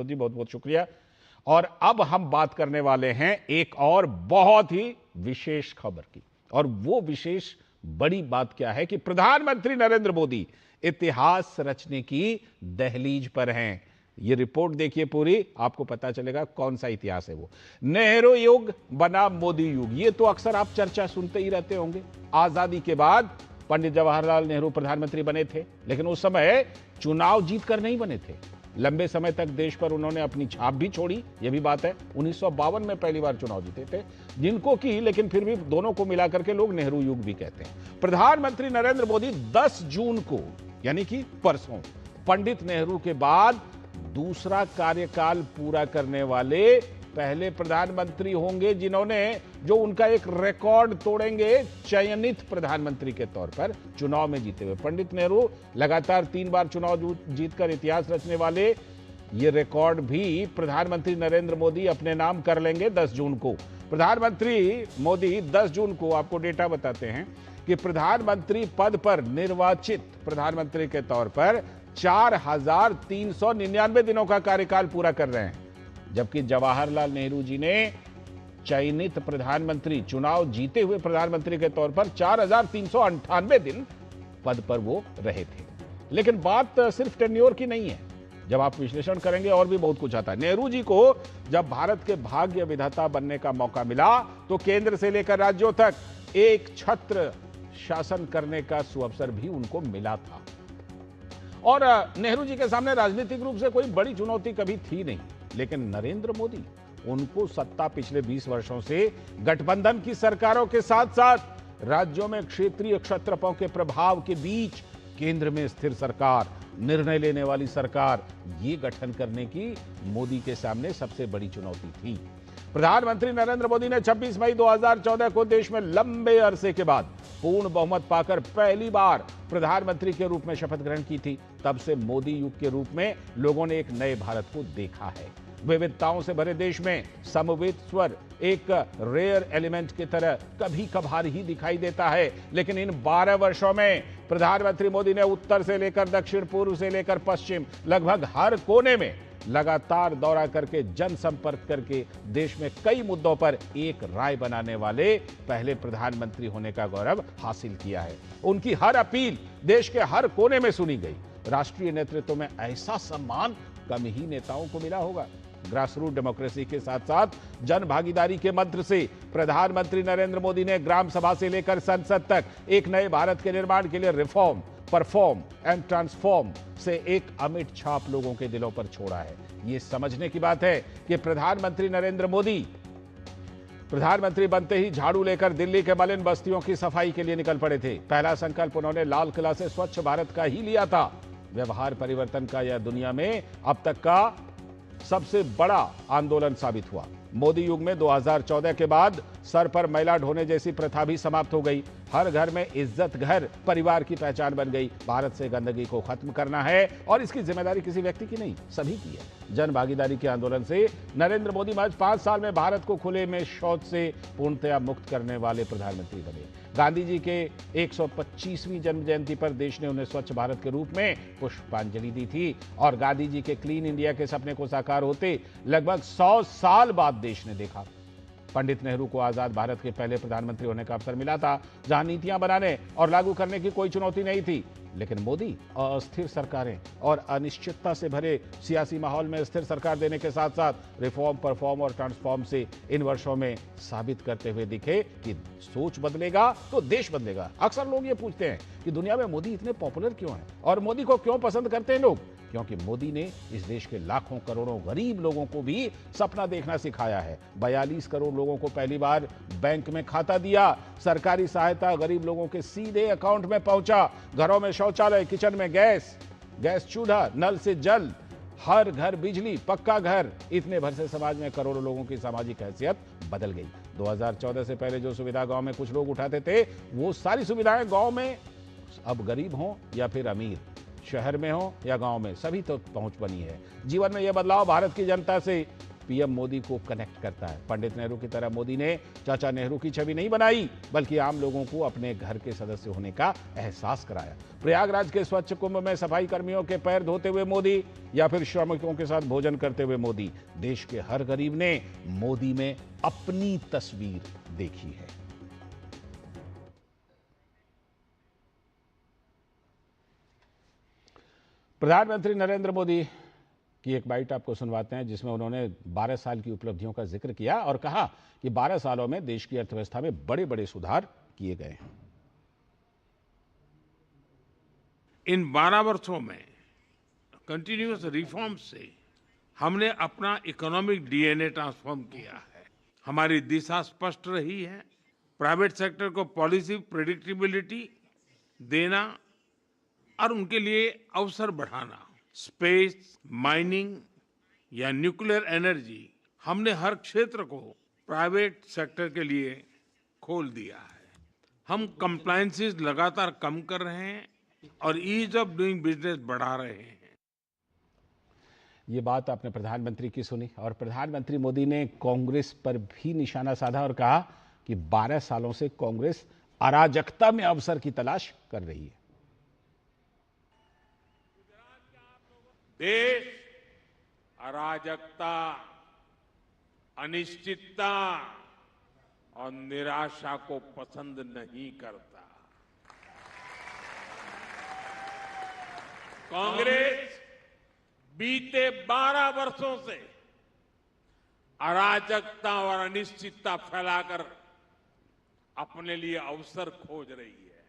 जी बहुत बहुत शुक्रिया। और अब हम बात करने वाले हैं एक और बहुत ही विशेष खबर की। और वो विशेष बड़ी बात क्या है कि प्रधानमंत्री नरेंद्र मोदी इतिहास रचने की दहलीज पर हैं। ये रिपोर्ट देखिए पूरी, आपको पता चलेगा कौन सा इतिहास है वो। नेहरू युग बना मोदी युग, ये तो अक्सर आप चर्चा सुनते ही रहते होंगे। आजादी के बाद पंडित जवाहरलाल नेहरू प्रधानमंत्री बने थे, लेकिन उस समय चुनाव जीतकर नहीं बने थे। लंबे समय तक देश पर उन्होंने अपनी छाप भी छोड़ी, यह भी बात है। 1952 में पहली बार चुनाव जीते थे जिनको की, लेकिन फिर भी दोनों को मिलाकर के लोग नेहरू युग भी कहते हैं। प्रधानमंत्री नरेंद्र मोदी 10 जून को, यानी कि परसों, पंडित नेहरू के बाद दूसरा कार्यकाल पूरा करने वाले पहले प्रधानमंत्री होंगे जिन्होंने, जो उनका एक रिकॉर्ड तोड़ेंगे चयनित प्रधानमंत्री के तौर पर चुनाव में जीते हुए। पंडित नेहरू लगातार 3 बार चुनाव जीतकर इतिहास रचने वाले, ये रिकॉर्ड भी प्रधानमंत्री नरेंद्र मोदी अपने नाम कर लेंगे 10 जून को। प्रधानमंत्री मोदी 10 जून को, आपको डेटा बताते हैं कि प्रधानमंत्री पद पर निर्वाचित प्रधानमंत्री के तौर पर 4399 दिनों का कार्यकाल पूरा कर रहे हैं, जबकि जवाहरलाल नेहरू जी ने चयनित प्रधानमंत्री, चुनाव जीते हुए प्रधानमंत्री के तौर पर 4398 दिन पद पर वो रहे थे। लेकिन बात सिर्फ टेन्योर की नहीं है, जब आप विश्लेषण करेंगे और भी बहुत कुछ आता है। नेहरू जी को जब भारत के भाग्य विधाता बनने का मौका मिला तो केंद्र से लेकर राज्यों तक एक छत्र शासन करने का सुअवसर भी उनको मिला था। और नेहरू जी के सामने राजनीतिक रूप से कोई बड़ी चुनौती कभी थी नहीं, लेकिन नरेंद्र मोदी, उनको सत्ता पिछले 20 वर्षों से गठबंधन की सरकारों के साथ साथ राज्यों में क्षेत्रीय क्षत्रपों के प्रभाव के बीच केंद्र में स्थिर सरकार, निर्णय लेने वाली सरकार, ये गठन करने की मोदी के सामने सबसे बड़ी चुनौती थी। प्रधानमंत्री नरेंद्र मोदी ने 26 मई 2014 को देश में लंबे अरसे के बाद पूर्ण बहुमत पाकर पहली बार प्रधानमंत्री के रूप में शपथ ग्रहण की थी। तब से मोदी युग के रूप में लोगों ने एक नए भारत को देखा है। विविधताओं से भरे देश में समवेत स्वर एक रेयर एलिमेंट की तरह कभी कभार ही दिखाई देता है, लेकिन इन 12 वर्षों में प्रधानमंत्री मोदी ने उत्तर से लेकर दक्षिण, पूर्व से लेकर पश्चिम, लगभग हर कोने में लगातार दौरा करके, जनसंपर्क करके देश में कई मुद्दों पर एक राय बनाने वाले पहले प्रधानमंत्री होने का गौरव हासिल किया है। उनकी हर अपील देश के हर कोने में सुनी गई। राष्ट्रीय नेतृत्व में ऐसा सम्मान कम ही नेताओं को मिला होगा। ग्रासरूट डेमोक्रेसी के साथ साथ जन भागीदारी के मंत्र से प्रधानमंत्री नरेंद्र मोदी ने ग्राम सभा से लेकर संसद तक एक नए भारत के निर्माण के लिए रिफॉर्म, परफॉर्म एंड ट्रांसफॉर्म से एक अमिट छाप लोगों के दिलों पर छोड़ा है। यह समझने की बात है कि प्रधानमंत्री नरेंद्र मोदी प्रधानमंत्री बनते ही झाड़ू लेकर दिल्ली के मलिन बस्तियों की सफाई के लिए निकल पड़े थे। पहला संकल्प उन्होंने लाल किला से स्वच्छ भारत का ही लिया था। व्यवहार परिवर्तन का यह दुनिया में अब तक का सबसे बड़ा आंदोलन साबित हुआ। मोदी युग में 2014 के बाद सर पर मैला ढोने जैसी प्रथा भी समाप्त हो गई। हर घर में इज्जत घर परिवार की पहचान बन गई। भारत से गंदगी को खत्म करना है और इसकी जिम्मेदारी किसी व्यक्ति की नहीं, सभी की है। जन भागीदारी के आंदोलन से नरेंद्र मोदी महज 5 साल में भारत को खुले में शौच से पूर्णतया मुक्त करने वाले प्रधानमंत्री बने। गांधी जी के 125वीं जन्म जयंती पर देश ने उन्हें स्वच्छ भारत के रूप में पुष्पांजलि दी थी और गांधी जी के क्लीन इंडिया के सपने को साकार होते लगभग 100 साल बाद देश ने देखा। पंडित नेहरू को आजाद भारत के पहले प्रधानमंत्री होने का अवसर मिला था, जहां नीतियां बनाने और लागू करने की कोई चुनौती नहीं थी। लेकिन मोदी अस्थिर सरकारें और अनिश्चितता से भरे सियासी माहौल में स्थिर सरकार देने के साथ साथ रिफॉर्म, परफॉर्म और ट्रांसफॉर्म से इन वर्षों में साबित करते हुए दिखे कि सोच बदलेगा तो देश बदलेगा। अक्सर लोग ये पूछते हैं कि दुनिया में मोदी इतने पॉपुलर क्यों हैं और मोदी को क्यों पसंद करते हैं लोग? क्योंकि मोदी ने इस देश के लाखों करोड़ों गरीब लोगों को भी सपना देखना सिखाया है। 42 करोड़ लोगों को पहली बार बैंक में खाता दिया। सरकारी सहायता गरीब लोगों के सीधे अकाउंट में पहुंचा। घरों में शौचालय, किचन में गैस चूल्हा, नल से जल, हर घर बिजली, पक्का घर। इतने भर से समाज में करोड़ों लोगों की सामाजिक हैसियत बदल गई। 2014 से पहले जो सुविधा गांव में कुछ लोग उठाते थे, वो सारी सुविधाएं गांव में अब गरीब हों या फिर अमीर, शहर में हो या गांव में, सभी तो पहुंच बनी है। जीवन में यह बदलाव भारत की जनता से पीएम मोदी को कनेक्ट करता है। पंडित नेहरू की तरह मोदी ने चाचा नेहरू की छवि नहीं बनाई, बल्कि आम लोगों को अपने घर के सदस्य होने का एहसास कराया। प्रयागराज के स्वच्छ कुंभ में सफाई कर्मियों के पैर धोते हुए मोदी या फिर श्रमिकों के साथ भोजन करते हुए मोदी, देश के हर गरीब ने मोदी में अपनी तस्वीर देखी है। प्रधानमंत्री नरेंद्र मोदी की एक बाइट आपको सुनवाते हैं, जिसमें उन्होंने 12 साल की उपलब्धियों का जिक्र किया और कहा कि 12 सालों में देश की अर्थव्यवस्था में बड़े बड़े सुधार किए गए हैं। इन 12 वर्षों में कंटिन्यूअस रिफॉर्म से हमने अपना इकोनॉमिक डीएनए ट्रांसफॉर्म किया है। हमारी दिशा स्पष्ट रही है। प्राइवेट सेक्टर को पॉलिसी प्रेडिक्टेबिलिटी देना और उनके लिए अवसर बढ़ाना। स्पेस, माइनिंग या न्यूक्लियर एनर्जी, हमने हर क्षेत्र को प्राइवेट सेक्टर के लिए खोल दिया है। हम कंप्लायंसेस लगातार कम कर रहे हैं और ईज ऑफ डूइंग बिजनेस बढ़ा रहे हैं। ये बात आपने प्रधानमंत्री की सुनी और प्रधानमंत्री मोदी ने कांग्रेस पर भी निशाना साधा और कहा कि 12 सालों से कांग्रेस अराजकता में अवसर की तलाश कर रही है। देश अराजकता, अनिश्चितता और निराशा को पसंद नहीं करता। कांग्रेस बीते 12 वर्षों से अराजकता और अनिश्चितता फैलाकर अपने लिए अवसर खोज रही है,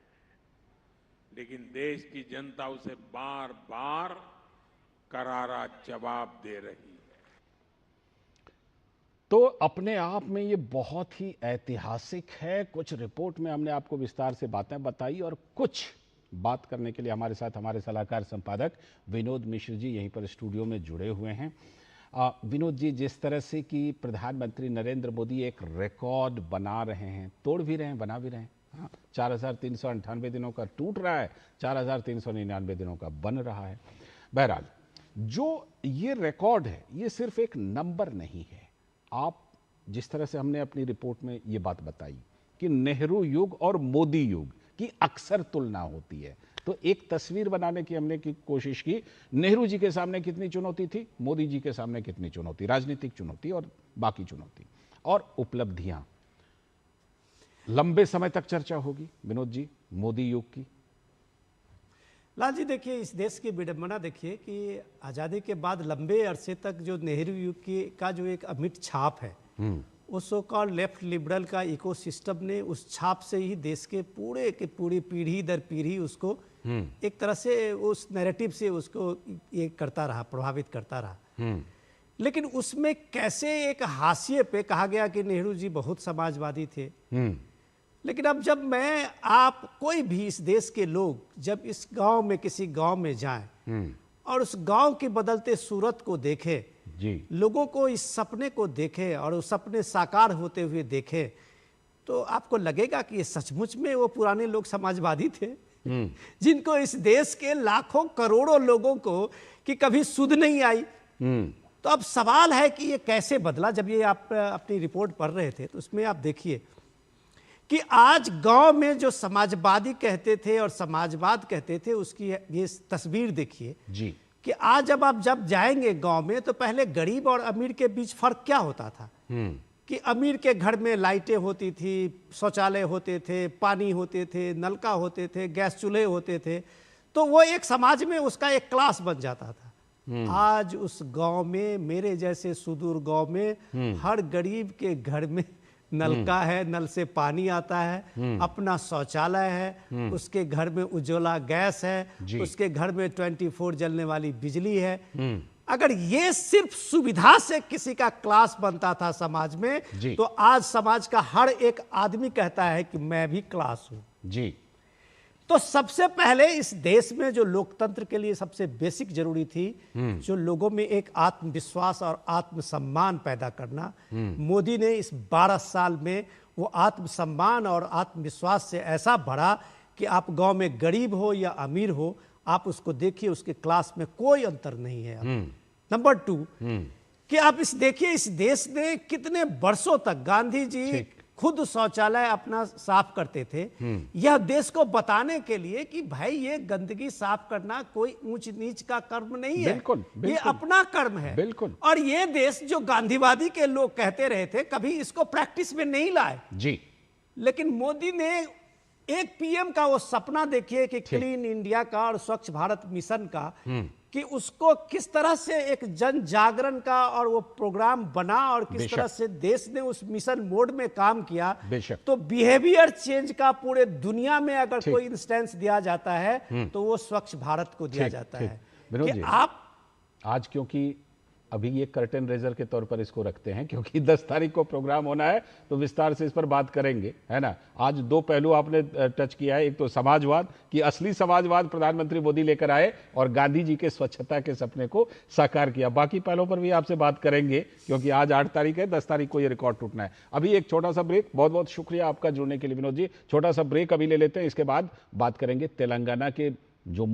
लेकिन देश की जनता उसे बार बार करारा जवाब दे रही है। तो अपने आप में ये बहुत ही ऐतिहासिक है। कुछ रिपोर्ट में हमने आपको विस्तार से बातें बताई और कुछ बात करने के लिए हमारे साथ हमारे सलाहकार संपादक विनोद मिश्र जी यहीं पर स्टूडियो में जुड़े हुए हैं। विनोद जी, जिस तरह से कि प्रधानमंत्री नरेंद्र मोदी एक रिकॉर्ड बना रहे हैं, तोड़ भी रहे हैं, बना भी रहे हैं। हाँ, 4,398 दिनों का टूट रहा है, 4,399 दिनों का बन रहा है। बहरहाल, जो ये रिकॉर्ड है ये सिर्फ एक नंबर नहीं है। आप जिस तरह से हमने अपनी रिपोर्ट में ये बात बताई कि नेहरू युग और मोदी युग की अक्सर तुलना होती है, तो एक तस्वीर बनाने की हमने की कोशिश की। नेहरू जी के सामने कितनी चुनौती थी, मोदी जी के सामने कितनी चुनौती, राजनीतिक चुनौती और बाकी चुनौती और उपलब्धियां। लंबे समय तक चर्चा होगी विनोद जी मोदी युग की। लाल जी, देखिए इस देश की विडंबना देखिए कि आज़ादी के बाद लंबे अरसे तक जो नेहरू युग की का जो एक अमिट छाप है, उस सो कॉल्ड लेफ्ट लिबरल का इकोसिस्टम ने उस छाप से ही देश के पूरे की पूरी पीढ़ी दर पीढ़ी उसको एक तरह से उस नैरेटिव से उसको ये करता रहा, प्रभावित करता रहा। लेकिन उसमें कैसे एक हाशिए पे कहा गया कि नेहरू जी बहुत समाजवादी थे, लेकिन अब जब मैं आप कोई भी इस देश के लोग जब इस गांव में किसी गांव में जाएं और उस गांव की बदलते सूरत को देखें जी, लोगों को इस सपने को देखें और उस सपने साकार होते हुए देखें, तो आपको लगेगा कि ये सचमुच में वो पुराने लोग समाजवादी थे जिनको इस देश के लाखों करोड़ों लोगों को कि कभी सुध नहीं आई। तो अब सवाल है कि ये कैसे बदला। जब ये आप अपनी रिपोर्ट पढ़ रहे थे तो उसमें आप देखिए कि आज गांव में जो समाजवादी कहते थे और समाजवाद कहते थे उसकी ये तस्वीर देखिए जी कि आज जब आप जाएंगे गांव में तो पहले गरीब और अमीर के बीच फर्क क्या होता था कि अमीर के घर में लाइटें होती थी, शौचालय होते थे, पानी होते थे, नलका होते थे, गैस चूल्हे होते थे, तो वो एक समाज में उसका एक क्लास बन जाता था। आज उस गांव में, मेरे जैसे सुदूर गांव में हर गरीब के घर में नलका है, नल से पानी आता है, अपना शौचालय है, उसके घर में उज्ज्वला गैस है, उसके घर में 24 जलने वाली बिजली है। अगर ये सिर्फ सुविधा से किसी का क्लास बनता था समाज में, तो आज समाज का हर एक आदमी कहता है कि मैं भी क्लास हूं जी। तो सबसे पहले इस देश में जो लोकतंत्र के लिए सबसे बेसिक जरूरी थी, जो लोगों में एक आत्मविश्वास और आत्मसम्मान पैदा करना, मोदी ने इस 12 साल में वो आत्मसम्मान और आत्मविश्वास से ऐसा बढ़ा कि आप गांव में गरीब हो या अमीर हो, आप उसको देखिए, उसके क्लास में कोई अंतर नहीं है। नंबर 2, कि आप इस देखिए, इस देश ने कितने वर्षों तक, गांधी जी खुद शौचालय अपना साफ करते थे, यह देश को बताने के लिए कि भाई ये गंदगी साफ करना कोई ऊंच नीच का कर्म नहीं है, बिल्कुल, बिल्कुल, ये अपना कर्म है। बिल्कुल। और ये देश जो गांधीवादी के लोग कहते रहे थे, कभी इसको प्रैक्टिस में नहीं लाए जी। लेकिन मोदी ने एक पीएम का वो सपना देखिए कि क्लीन इंडिया का और स्वच्छ भारत मिशन का, कि उसको किस तरह से एक जन जागरण का और वो प्रोग्राम बना और किस तरह से देश ने उस मिशन मोड में काम किया। बेशक। तो बिहेवियर चेंज का पूरे दुनिया में अगर कोई इंस्टेंस दिया जाता है तो वो स्वच्छ भारत को दिया जाता है। विनोद कि जी, आप आज क्योंकि अभी ये कर्टन रेजर के तौर पर इसको रखते हैं, क्योंकि 10 तारीख को प्रोग्राम होना है तो विस्तार से इस पर बात करेंगे, है ना। आज दो पहलू आपने टच किया है, एक तो समाजवाद कि असली समाजवाद प्रधानमंत्री मोदी लेकर आए और गांधी जी के स्वच्छता के सपने को साकार किया। बाकी पहलुओं पर भी आपसे बात करेंगे क्योंकि आज 8 तारीख है, 10 तारीख को ये रिकॉर्ड टूटना है। अभी एक छोटा सा ब्रेक। बहुत बहुत शुक्रिया आपका जुड़ने के लिए विनोद जी। छोटा सा ब्रेक अभी ले लेते हैं, इसके बाद बात करेंगे तेलंगाना के जो